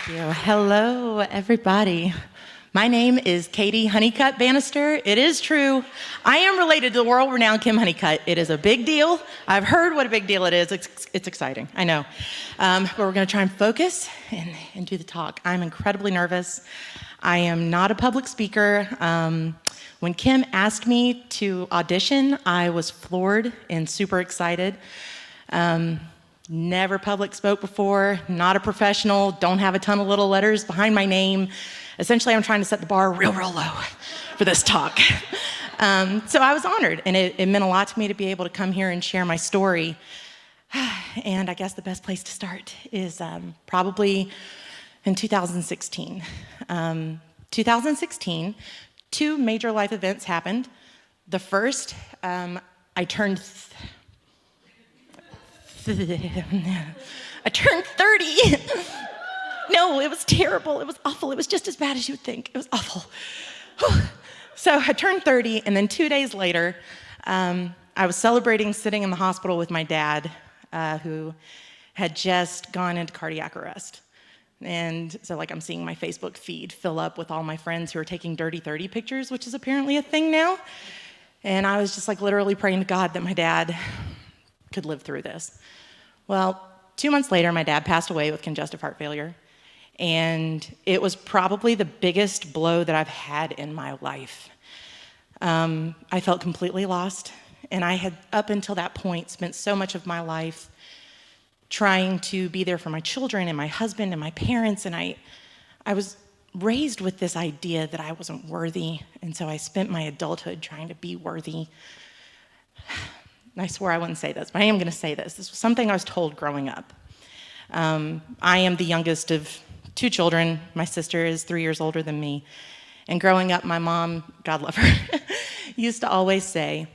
you. Hello, everybody. My name is Katie Honeycutt Bannister. It is true. I am related to the world-renowned Kim Honeycutt. It is a big deal. I've heard what a big deal it is. It's exciting, I know. But we're going to try and focus and do the talk. I'm incredibly nervous. I am not a public speaker. When Kim asked me to audition, I was floored and super excited. Never public spoke before, not a professional, don't have a ton of little letters behind my name. Essentially, I'm trying to set the bar real low for this talk. So I was honored, and it meant a lot to me to be able to come here and share my story. And I guess the best place to start is probably in 2016. 2016, two major life events happened. The first, I turned 30. No, it was terrible. It was awful. It was just as bad as you would think. It was awful. Whew. So I turned 30, and then 2 days later, I was celebrating sitting in the hospital with my dad, who had just gone into cardiac arrest. And so I'm seeing my Facebook feed fill up with all my friends who are taking dirty 30 pictures, which is apparently a thing now. And I was just literally praying to God that my dad could live through this. Well, 2 months later, my dad passed away with congestive heart failure. And it was probably the biggest blow that I've had in my life. I felt completely lost. And I had, up until that point, spent so much of my life trying to be there for my children and my husband and my parents. And I was raised with this idea that I wasn't worthy. And so I spent my adulthood trying to be worthy. I swore I wouldn't say this, but I am going to say this. This was something I was told growing up. I am the youngest of 2 children. My sister is 3 years older than me. And growing up, my mom, God love her, used to always say,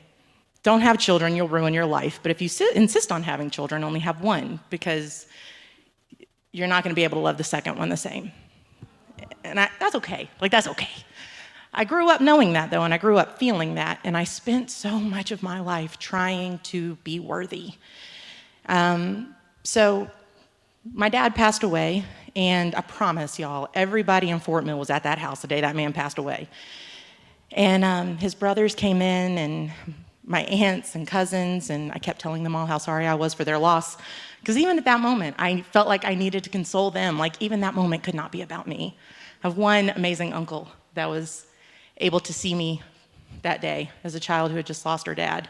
don't have children, you'll ruin your life. But if you insist on having children, only have one, because you're not going to be able to love the second one the same. And that's okay. That's okay. I grew up knowing that, though, and I grew up feeling that, and I spent so much of my life trying to be worthy. So my dad passed away, and I promise y'all, everybody in Fort Mill was at that house the day that man passed away. And his brothers came in, and my aunts and cousins, and I kept telling them all how sorry I was for their loss, because even at that moment, I felt like I needed to console them. Even that moment could not be about me. I have one amazing uncle that was able to see me that day as a child who had just lost her dad.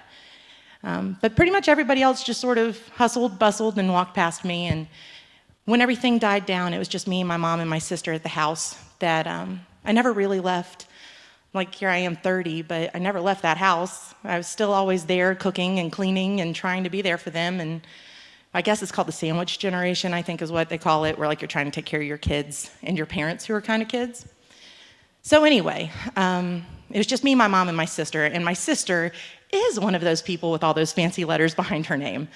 But pretty much everybody else just sort of hustled, bustled, and walked past me. And when everything died down, it was just me, my mom, and my sister at the house that I never really left. Here I am 30, but I never left that house. I was still always there cooking and cleaning and trying to be there for them. And I guess it's called the sandwich generation, I think is what they call it, where you're trying to take care of your kids and your parents who are kind of kids. So anyway, it was just me, my mom, and my sister. And my sister is one of those people with all those fancy letters behind her name.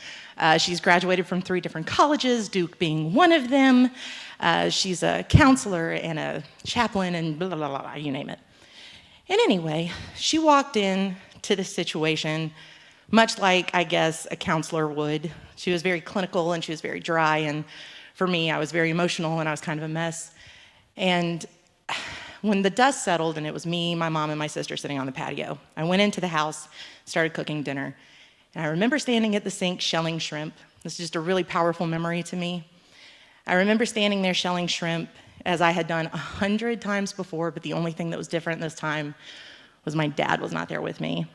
She's graduated from 3 different colleges, Duke being one of them. She's a counselor and a chaplain and blah, blah, blah, blah, you name it. And anyway, she walked in to this situation much like, I guess, a counselor would. She was very clinical and she was very dry. And for me, I was very emotional and I was kind of a mess. And when the dust settled and it was me, my mom, and my sister sitting on the patio, I went into the house, started cooking dinner. And I remember standing at the sink shelling shrimp. This is just a really powerful memory to me. I remember standing there shelling shrimp as I had done 100 times before, but the only thing that was different this time was my dad was not there with me.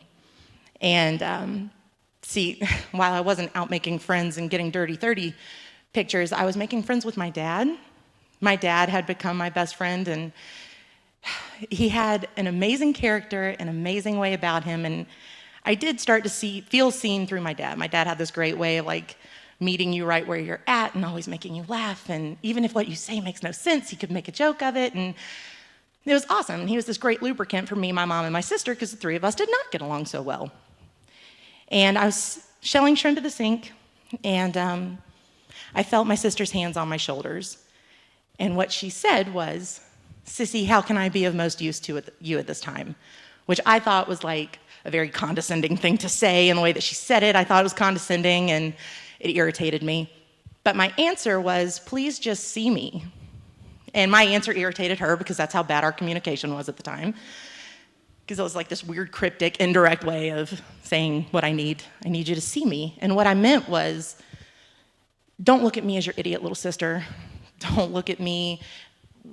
And see, while I wasn't out making friends and getting dirty 30 pictures, I was making friends with my dad. My dad had become my best friend, and he had an amazing character, an amazing way about him, and I did start to feel seen through my dad. My dad had this great way of meeting you right where you're at and always making you laugh, and even if what you say makes no sense, he could make a joke of it, and it was awesome. And he was this great lubricant for me, my mom, and my sister, because the 3 of us did not get along so well. And I was shelling shrimp at the sink, and I felt my sister's hands on my shoulders, and what she said was, "Sissy, how can I be of most use to you at this time?" Which I thought was a very condescending thing to say, and the way that she said it, I thought it was condescending, and it irritated me. But my answer was, "Please just see me." And my answer irritated her because that's how bad our communication was at the time. Because it was like this weird, cryptic, indirect way of saying what I need. I need you to see me. And what I meant was, don't look at me as your idiot little sister. Don't look at me,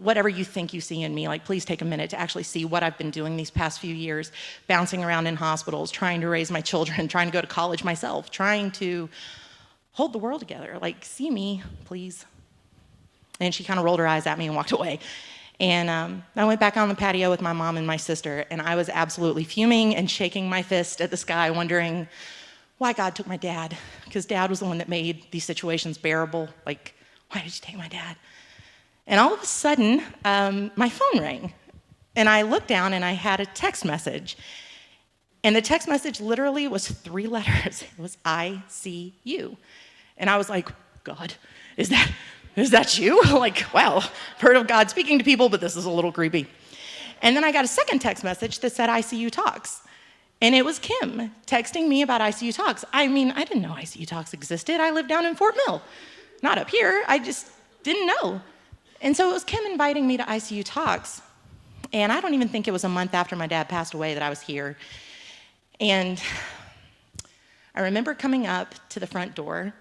whatever you think you see in me. Like, please take a minute to actually see what I've been doing these past few years, bouncing around in hospitals, trying to raise my children, trying to go to college myself, trying to hold the world together. Like, see me, please. And she kind of rolled her eyes at me and walked away. And I went back on the patio with my mom and my sister, and I was absolutely fuming and shaking my fist at the sky, wondering why God took my dad, because Dad was the one that made these situations bearable. Like, why did you take my dad? And all of a sudden, my phone rang, and I looked down, and I had a text message. And the text message literally was 3 letters. It was ICU. And I was like, God, is that you? Like, wow, I've heard of God speaking to people, but this is a little creepy. And then I got a second text message that said icuTalks. And it was Kim texting me about icuTalks. I mean, I didn't know icuTalks existed. I lived down in Fort Mill, not up here. I just didn't know. And so it was Kim inviting me to icuTalks. And I don't even think it was a month after my dad passed away that I was here. And I remember coming up to the front door,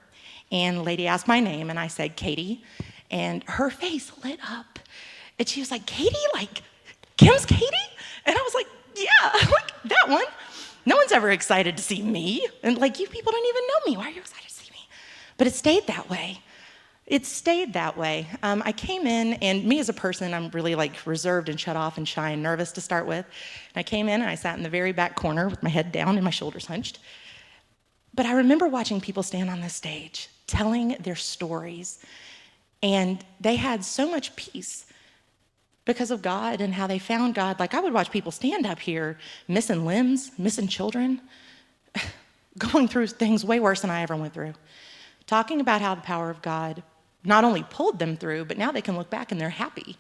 and the lady asked my name, and I said, Katie, and her face lit up. And she was like, Katie? Like, Kim's Katie? And I was like, yeah, like that one. No one's ever excited to see me. And like, you people don't even know me. Why are you excited to see me? But it stayed that way. It stayed that way. I came in, and me as a person, I'm really like reserved and shut off and shy and nervous to start with. And I came in, and I sat in the very back corner with my head down and my shoulders hunched. But I remember watching people stand on this stage, telling their stories, and they had so much peace because of God and how they found God. Like, I would watch people stand up here missing limbs, missing children, going through things way worse than I ever went through, talking about how the power of God not only pulled them through, but now they can look back and they're happy.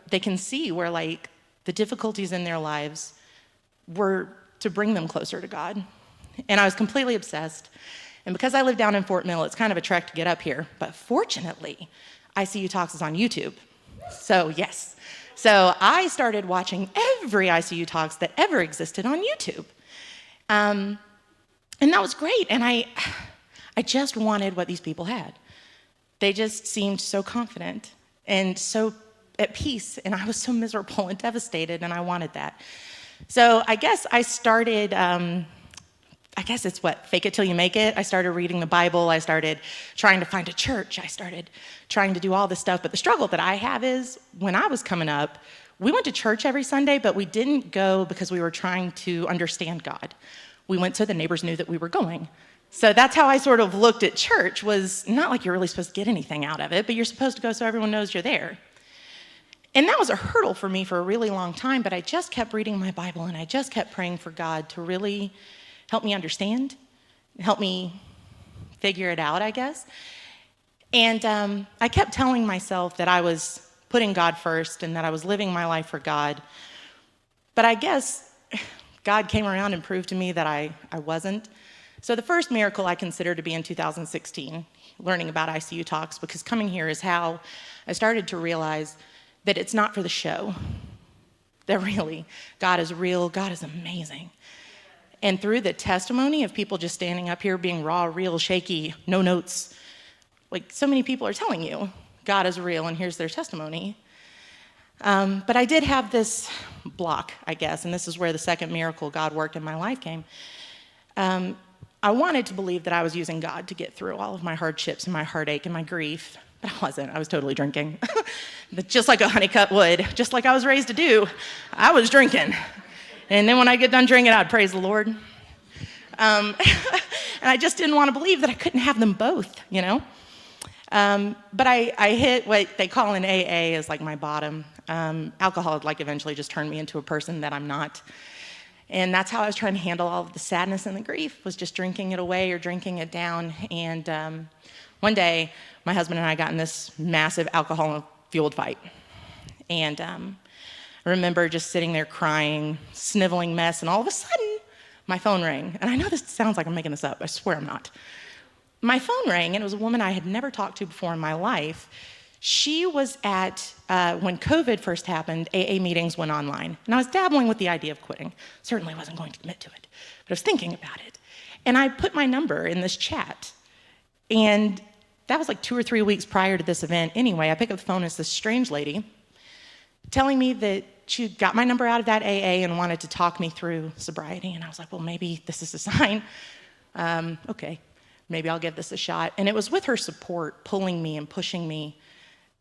They can see where like the difficulties in their lives were to bring them closer to God. And I was completely obsessed. And because I live down in Fort Mill, it's kind of a trek to get up here. But fortunately, icuTalks is on YouTube. So yes. So I started watching every icuTalks that ever existed on YouTube. And that was great. And I just wanted what these people had. They just seemed so confident and so at peace. And I was so miserable and devastated, and I wanted that. So I guess I started... I guess it's fake it till you make it. I started reading the Bible. I started trying to find a church. I started trying to do all this stuff. But the struggle that I have is when I was coming up, we went to church every Sunday, but we didn't go because we were trying to understand God. We went so the neighbors knew that we were going. So that's how I sort of looked at church, was not like you're really supposed to get anything out of it, but you're supposed to go so everyone knows you're there. And that was a hurdle for me for a really long time, but I just kept reading my Bible, and I just kept praying for God to really help me understand, help me figure it out, I guess. And I kept telling myself that I was putting God first and that I was living my life for God. But I guess God came around and proved to me that I wasn't. So the first miracle I consider to be in 2016, learning about icuTalks, because coming here is how I started to realize that it's not for the show. That really, God is real, God is amazing. And through the testimony of people just standing up here being raw, real, shaky, no notes, like so many people are telling you, God is real, and here's their testimony. But I did have this block, I guess, and this is where the second miracle God worked in my life came. I wanted to believe that I was using God to get through all of my hardships and my heartache and my grief, but I wasn't. I was totally drinking. Just like a Honeycutt would, just like I was raised to do, I was drinking. And then when I get done drinking, I'd praise the Lord. And I just didn't want to believe that I couldn't have them both, you know? But I hit what they call in AA as like my bottom. Alcohol like eventually just turned me into a person that I'm not. And that's how I was trying to handle all of the sadness and the grief, was just drinking it away or drinking it down. And one day, my husband and I got in this massive alcohol-fueled fight. And I remember just sitting there crying, sniveling mess, and all of a sudden, my phone rang. And I know this sounds like I'm making this up. I swear I'm not. My phone rang, and it was a woman I had never talked to before in my life. She was at, when COVID first happened, AA meetings went online. And I was dabbling with the idea of quitting. Certainly wasn't going to commit to it, but I was thinking about it. And I put my number in this chat. And that was like 2 or 3 weeks prior to this event. Anyway, I pick up the phone, it's this strange lady telling me that she got my number out of that AA and wanted to talk me through sobriety. And I was like, well, maybe this is a sign. Okay, maybe I'll give this a shot. And it was with her support, pulling me and pushing me,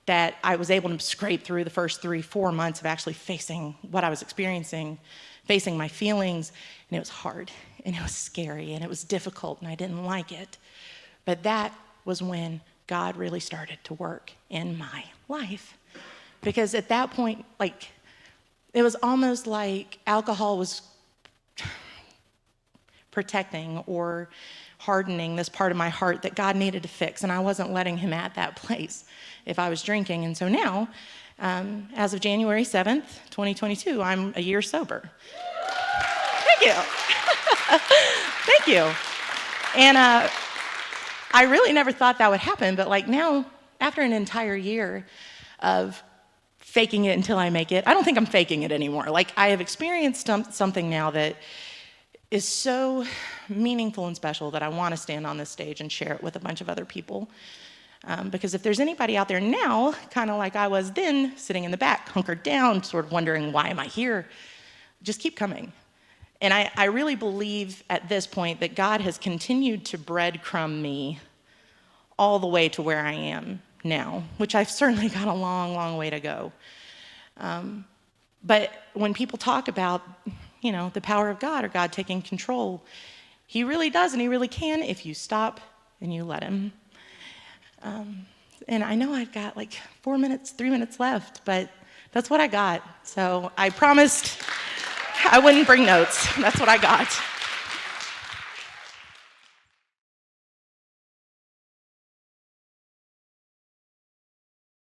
that I was able to scrape through the first 3-4 months of actually facing what I was experiencing, facing my feelings. And it was hard, and it was scary, and it was difficult, and I didn't like it. But that was when God really started to work in my life. Because at that point, like, it was almost like alcohol was protecting or hardening this part of my heart that God needed to fix, and I wasn't letting him at that place if I was drinking. And so now, as of January 7th, 2022, I'm a year sober. Thank you. Thank you. And I really never thought that would happen, but like now, after an entire year of faking it until I make it, I don't think I'm faking it anymore. Like, I have experienced something now that is so meaningful and special that I want to stand on this stage and share it with a bunch of other people. Because if there's anybody out there now, kind of like I was then, sitting in the back, hunkered down, sort of wondering, why am I here? Just keep coming. And I really believe at this point that God has continued to breadcrumb me all the way to where I am now, which I've certainly got a long, long way to go. But when people talk about, you know, the power of God or God taking control, he really does, and he really can if you stop and you let him. And I know I've got like 3 minutes left, but that's what I got. So I promised I wouldn't bring notes. That's what I got.